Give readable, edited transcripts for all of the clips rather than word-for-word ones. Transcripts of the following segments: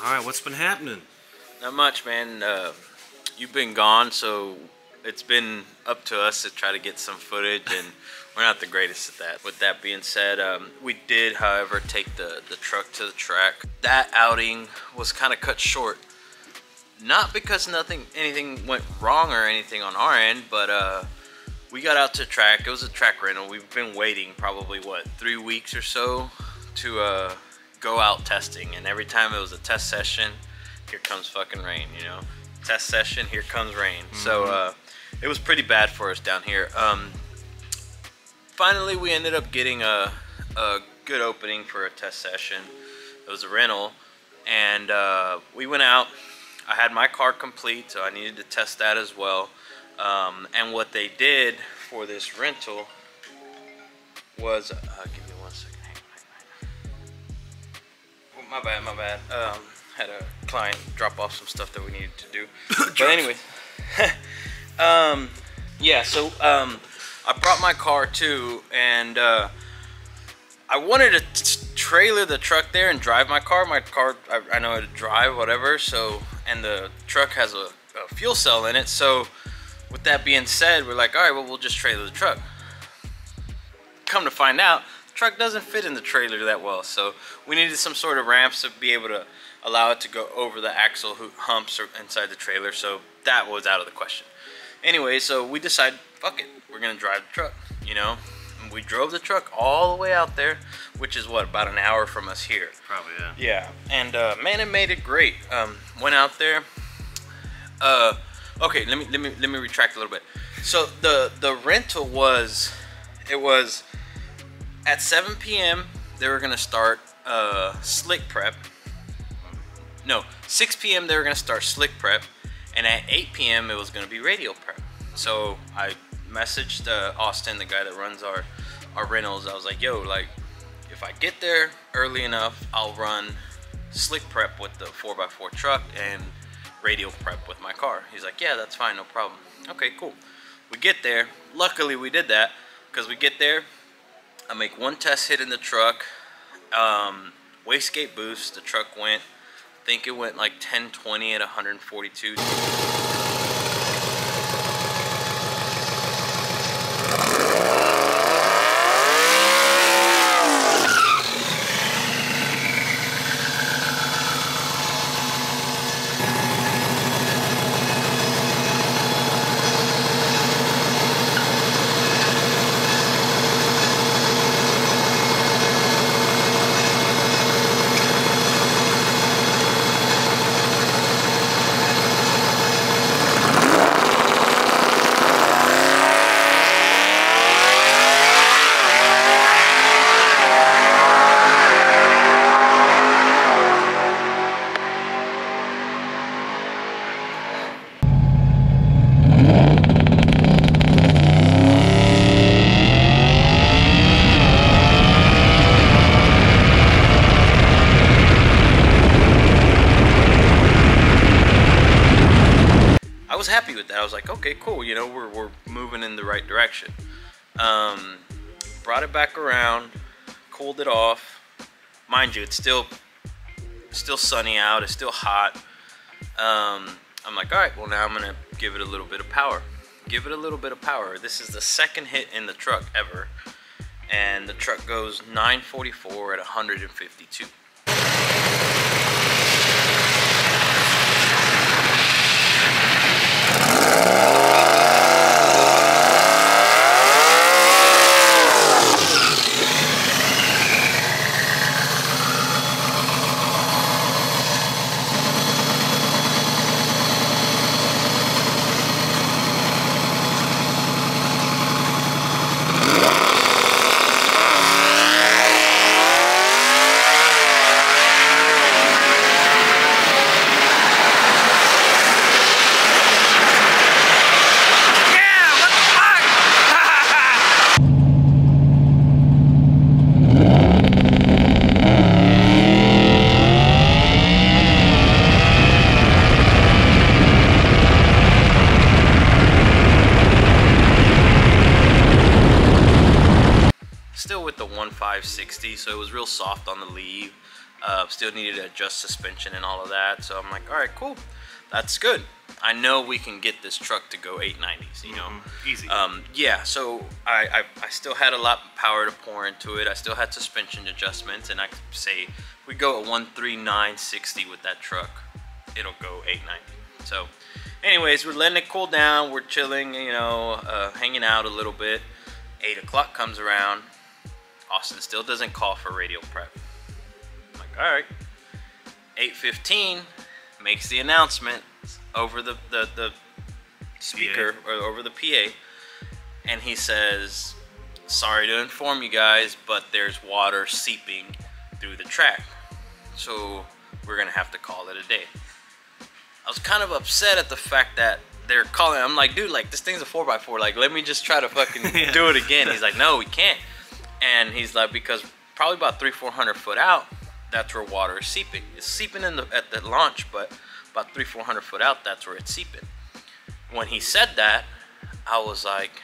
All right, what's been happening? Not much, man. You've been gone, so it's been up to us to try to get some footage, and we're not the greatest at that. With that being said, we did, however, take the truck to the track. That outing was kind of cut short. Not because anything went wrong or anything on our end, but we got out to the track. It was a track rental. We've been waiting probably, what, 3 weeks or so to go out testing. And every time it was a test session, here comes fucking rain, you know? Test session, here comes rain. So it was pretty bad for us down here. Finally, we ended up getting a good opening for a test session. It was a rental, and we went out. I had my car complete, so I needed to test that as well. And what they did for this rental was, give me 1 second, hang on. Oh, my bad. Had a client drop off some stuff that we needed to do. But anyway, yeah, so I brought my car too, and I wanted to trailer the truck there and drive my car. I know how to drive, whatever, so, and the truck has a fuel cell in it, so with that being said, we're like, all right, well, we'll just trailer the truck. Come to find out, the truck doesn't fit in the trailer that well, so we needed some sort of ramps to be able to allow it to go over the axle humps inside the trailer, so that was out of the question. Anyway, so we decided, fuck it, we're gonna drive the truck, you know? And we drove the truck all the way out there, which is what, about an hour from us here. Probably, yeah. Yeah, and man, it made it great. Went out there. Okay, let me retract a little bit. So the rental was, it was at 7 p.m. they were gonna start slick prep. No, 6 p.m. they were gonna start slick prep, and at 8 p.m. it was gonna be radial prep. So I messaged Austin, the guy that runs our rentals. I was like, yo, like, if I get there early enough, I'll run slick prep with the 4x4 truck and radial prep with my car. He's like, yeah, that's fine, no problem. Okay, cool. We get there. Luckily we did that, because we get there, I make one test hit in the truck, wastegate boost. The truck went, I think it went like 1020 at 142. I was happy with that. I was like, okay, cool, you know, we're moving in the right direction. Brought it back around, cooled it off. Mind you, it's still sunny out, it's still hot. I'm like, all right, well, now I'm gonna give it a little bit of power. Give it a little bit of power. This is the second hit in the truck ever, and the truck goes 944 at 152. Still with the 1.560, so it was real soft on the leave. Still needed to adjust suspension and all of that. So I'm like, all right, cool, that's good. I know we can get this truck to go 890s, you know. Easy. Yeah, so I still had a lot of power to pour into it. I still had suspension adjustments, and I could say if we go at 13960 with that truck, it'll go 890. So anyways, we're letting it cool down. We're chilling, you know, hanging out a little bit. 8 o'clock comes around. Austin still doesn't call for radio prep. I'm like, all right. 8:15 makes the announcement over the speaker, or over the PA, and he says, sorry to inform you guys, but there's water seeping through the track, so we're gonna have to call it a day. I was kind of upset at the fact that they're calling. I'm like, dude, like, this thing's a 4x4, like, let me just try to fucking do it again. He's like, no, we can't. And he's like, because probably about 300-400 foot out, that's where water is seeping. It's seeping in at the launch, but about 300-400 foot out, that's where it's seeping. When he said that, I was like,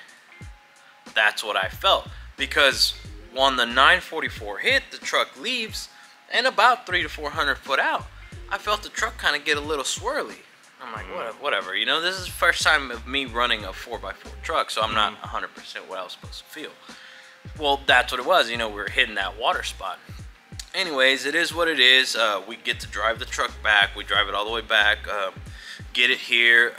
that's what I felt. Because when the 944 hit, the truck leaves, and about 300-400 foot out, I felt the truck kind of get a little swirly. I'm like, whatever, you know, this is the first time of me running a 4x4 truck, so I'm not 100% what I was supposed to feel. Well, that's what it was, you know, we were hitting that water spot. Anyways, it is what it is. We get to drive the truck back. We drive it all the way back, get it here,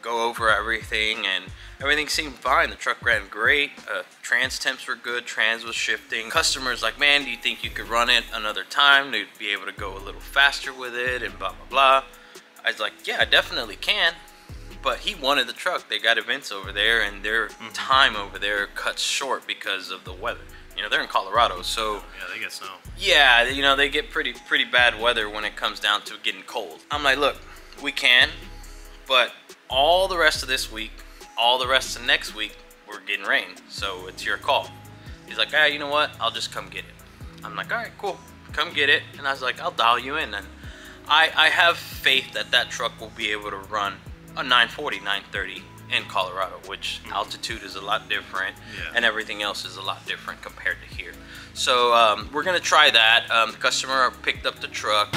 go over everything, and everything seemed fine. The truck ran great. Trans temps were good. Trans was shifting. Customers like, man, do you think you could run it another time to be able to go a little faster with it, and blah, blah, blah. I was like, yeah, I definitely can. But he wanted the truck. They got events over there, and their time over there cuts short because of the weather. You know, they're in Colorado, so yeah, they get snow. Yeah, you know, they get pretty bad weather when it comes down to getting cold. I'm like, look, we can, but all the rest of this week, all the rest of next week, we're getting rain, so it's your call. He's like, you know what? I'll just come get it. I'm like, all right, cool, come get it. And I was like, I'll dial you in. And I have faith that that truck will be able to run a 940, 930 in Colorado, which altitude is a lot different, and everything else is a lot different compared to here. So we're gonna try that. The customer picked up the truck.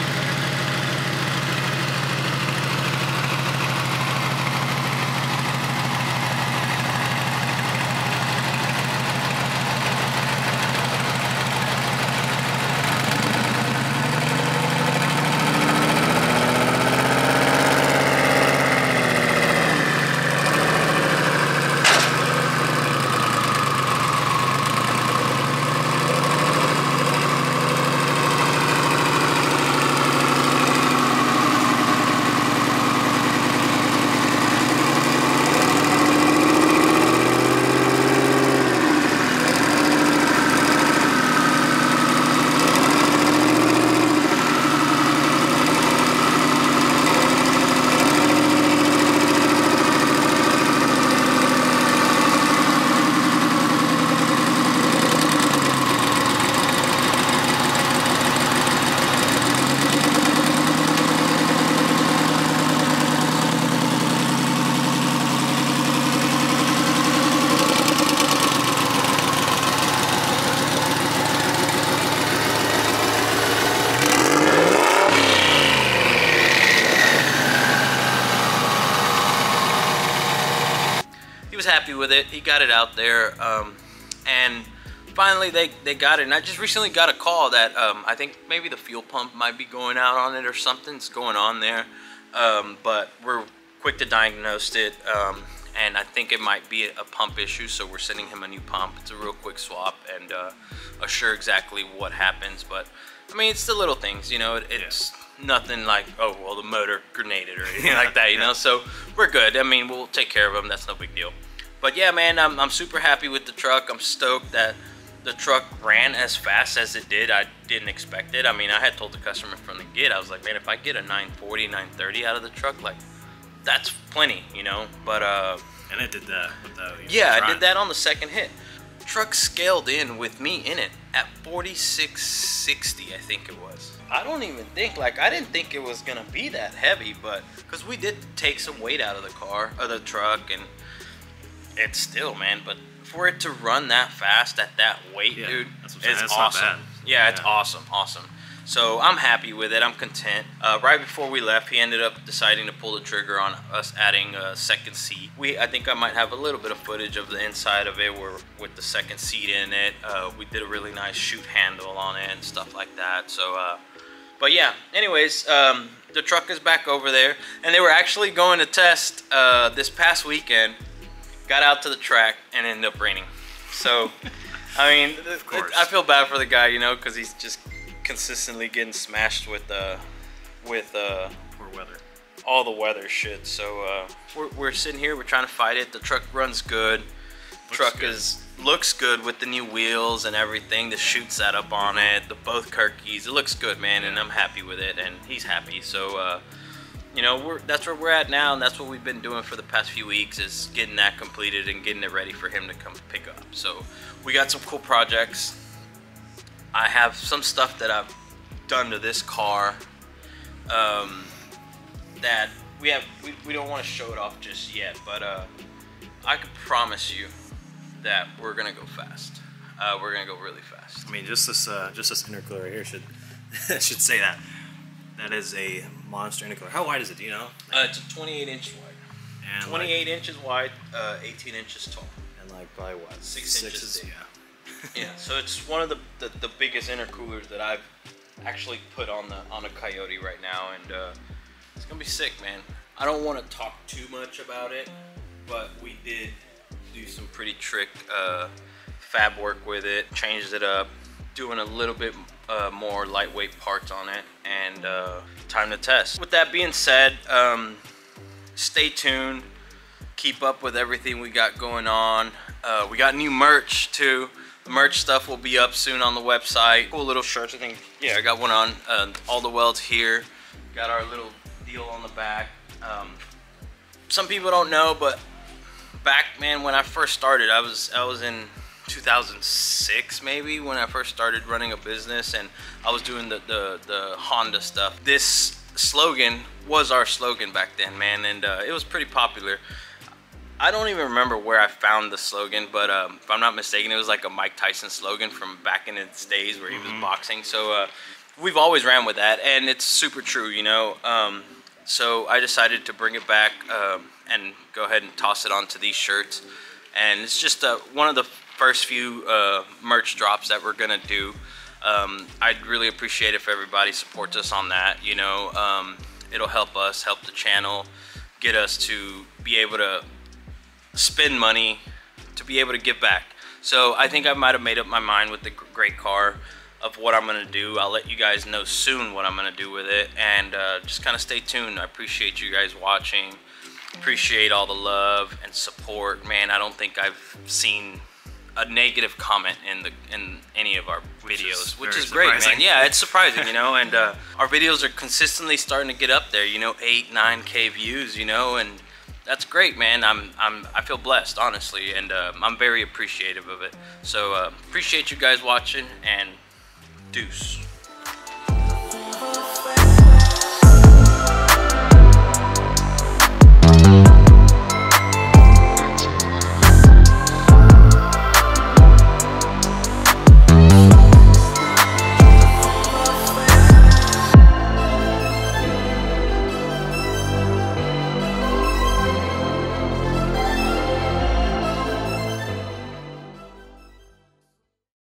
Happy with it. He got it out there, and finally they got it. And I just recently got a call that I think maybe the fuel pump might be going out on it, or something's going on there, but we're quick to diagnose it, and I think it might be a pump issue, so we're sending him a new pump. It's a real quick swap, and assure exactly what happens. But I mean, it's the little things, you know. It's nothing like, oh well, the motor grenaded or anything like that, you know. So we're good. I mean, we'll take care of them. That's no big deal. But yeah, man, I'm super happy with the truck. I'm stoked that the truck ran as fast as it did. I didn't expect it. I mean, I had told the customer from the get, I was like, man, if I get a 940, 930 out of the truck, like, that's plenty, you know. But and it did that with the yeah, I did that on the second hit. Truck scaled in with me in it at 4660, I think it was. I don't even think, like, I didn't think it was gonna be that heavy, but because we did take some weight out of the car, or the truck, and it's still, man, but for it to run that fast at that weight, dude, it's awesome. Not bad. Yeah, it's awesome. So I'm happy with it. I'm content. Right before we left, he ended up deciding to pull the trigger on us adding a second seat. I think I might have a little bit of footage of the inside of it with the second seat in it. We did a really nice shoot handle on it and stuff like that. So, but yeah, anyways, the truck is back over there. And they were actually going to test this past weekend. Got out to the track and ended up raining. So, I mean, I feel bad for the guy, you know, because he's just consistently getting smashed with poor weather, all the weather shit. So we're sitting here, we're trying to fight it. The truck runs good. Looks good with the new wheels and everything. The chute set up on it, both Kirkies. It looks good, man, and I'm happy with it, and he's happy. So you know, that's where we're at now, and that's what we've been doing for the past few weeks, is getting that completed and getting it ready for him to come pick up. So we got some cool projects. I have some stuff that I've done to this car that we don't want to show it off just yet, but I can promise you that we're gonna go fast. We're gonna go really fast. I mean, just this intercooler right here should say that. That is a monster intercooler. How wide is it? Do you know? It's a 28-inch wide. And 28 inches wide, 18 inches tall. And like probably what? 6 inches deep. Yeah. Yeah, so it's one of the biggest intercoolers that I've actually put on a Coyote right now, and it's gonna be sick, man. I don't want to talk too much about it, but we did do some pretty trick fab work with it, changed it up, doing a little bit more lightweight parts on it, and time to test. With that being said, stay tuned, keep up with everything we got going on. We got new merch too. The merch stuff will be up soon on the website. Cool little shirts, I think. Yeah, I got one on. All the welds here. Got our little deal on the back. Some people don't know, but back, man, when I first started, I was in 2006 maybe, when I first started running a business, and I was doing the Honda stuff. This slogan was our slogan back then, man, and it was pretty popular. I don't even remember where I found the slogan, but if I'm not mistaken, it was like a Mike Tyson slogan from back in his days where he was boxing. So we've always ran with that, and it's super true, you know. So I decided to bring it back and go ahead and toss it onto these shirts. And it's just one of the first few merch drops that we're gonna do. I'd really appreciate if everybody supports us on that, you know. It'll help us, help the channel, get us to be able to spend money, to be able to give back. So I think I might have made up my mind with the great car of what I'm gonna do. I'll let you guys know soon what I'm gonna do with it, and just kind of stay tuned. I appreciate you guys watching, appreciate all the love and support, man. I don't think I've seen a negative comment in any of our videos, which is great, man. Yeah, it's surprising, you know, and our videos are consistently starting to get up there, you know, 8-9K views, you know, and that's great, man. I feel blessed, honestly, and I'm very appreciative of it. So appreciate you guys watching, and deuce.